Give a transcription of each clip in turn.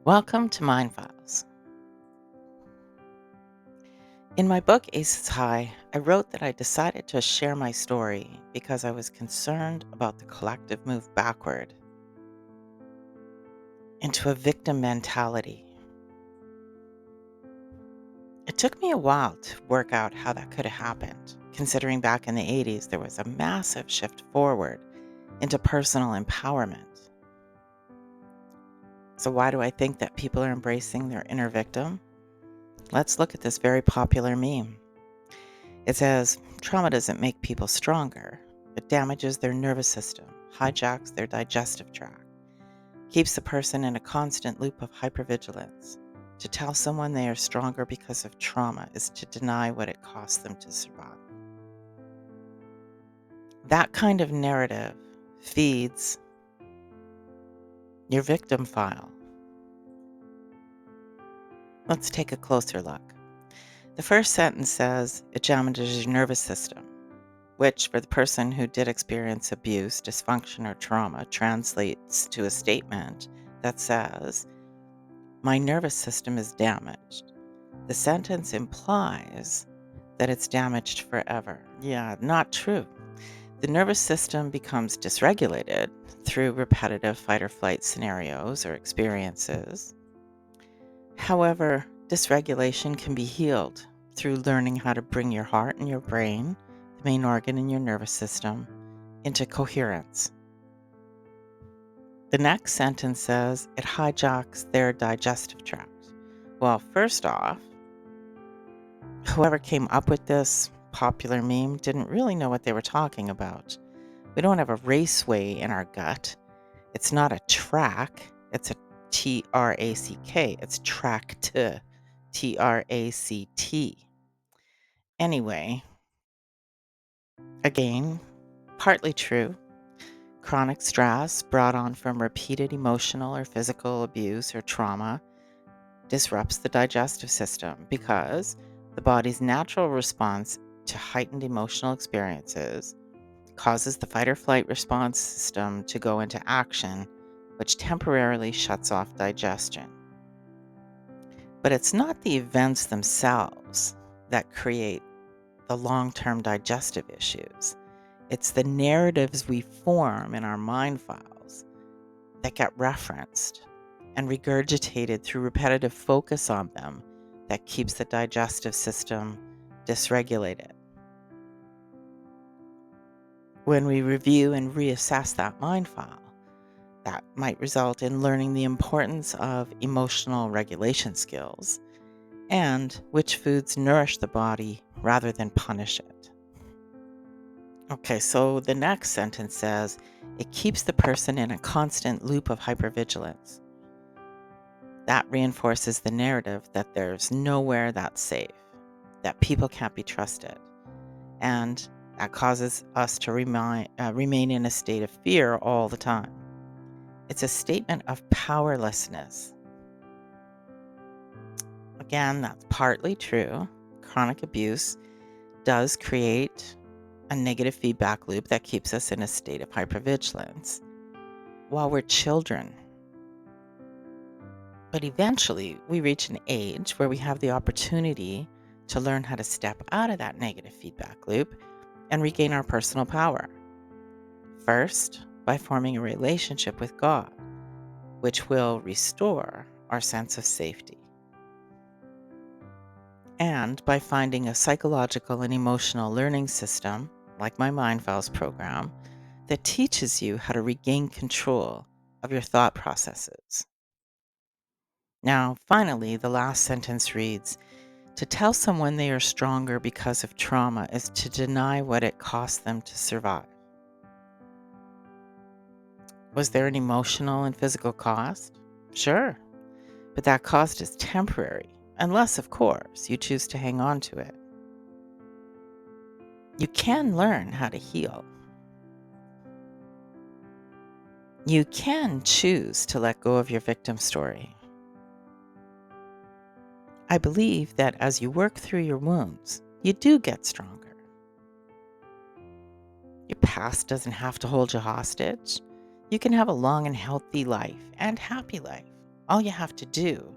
Welcome to Mind Files. In my book Aces High, I wrote that I decided to share my story because I was concerned about the collective move backward into a victim mentality. It took me a while to work out how that could have happened, considering back in the 80s there was a massive shift forward into personal empowerment. So, why do I think that people are embracing their inner victim? Let's look at this very popular meme. It says, trauma doesn't make people stronger. It damages their nervous system, hijacks their digestive tract, keeps the person in a constant loop of hypervigilance. To tell someone they are stronger because of trauma is to deny what it costs them to survive. That kind of narrative feeds your victim file. Let's take a closer look. The first sentence says it damages your nervous system, which for the person who did experience abuse, dysfunction, or trauma translates to a statement that says, my nervous system is damaged. The sentence implies that it's damaged forever. Yeah, not true. The nervous system becomes dysregulated through repetitive fight or flight scenarios or experiences. However, dysregulation can be healed through learning how to bring your heart and your brain, the main organ in your nervous system, into coherence. The next sentence says it hijacks their digestive tract. Well, first off, whoever came up with this popular meme didn't really know what they were talking about. We don't have a raceway in our gut. It's not a track, it's a TRACK. It's tract, TRACT. Anyway, again, partly true. Chronic stress brought on from repeated emotional or physical abuse or trauma disrupts the digestive system because the body's natural response to heightened emotional experiences causes the fight or flight response system to go into action, which temporarily shuts off digestion. But it's not the events themselves that create the long-term digestive issues. It's the narratives we form in our mind files that get referenced and regurgitated through repetitive focus on them that keeps the digestive system dysregulated. When we review and reassess that mind file, that might result in learning the importance of emotional regulation skills and which foods nourish the body rather than punish it. Okay, so the next sentence says it keeps the person in a constant loop of hypervigilance. That reinforces the narrative that there's nowhere that's safe, that people can't be trusted, and that causes us to remain in a state of fear all the time. It's a statement of powerlessness. Again, that's partly true. Chronic abuse does create a negative feedback loop that keeps us in a state of hypervigilance while we're children. But eventually, we reach an age where we have the opportunity to learn how to step out of that negative feedback loop and regain our personal power. First, by forming a relationship with God, which will restore our sense of safety. And by finding a psychological and emotional learning system, like my Mind Files program, that teaches you how to regain control of your thought processes. Now, finally, the last sentence reads, to tell someone they are stronger because of trauma is to deny what it cost them to survive. Was there an emotional and physical cost? Sure, but that cost is temporary, unless, of course, you choose to hang on to it. You can learn how to heal. You can choose to let go of your victim story. I believe that as you work through your wounds, you do get stronger. Your past doesn't have to hold you hostage. You can have a long and healthy life and happy life All you have to do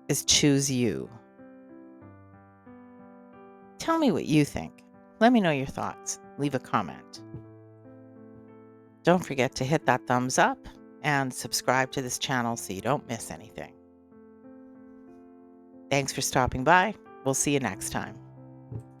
is choose you. Tell me what you think. Let me know your thoughts. Leave a comment. Don't forget to hit that thumbs up and subscribe to this channel so you don't miss anything. Thanks for stopping by. We'll see you next time.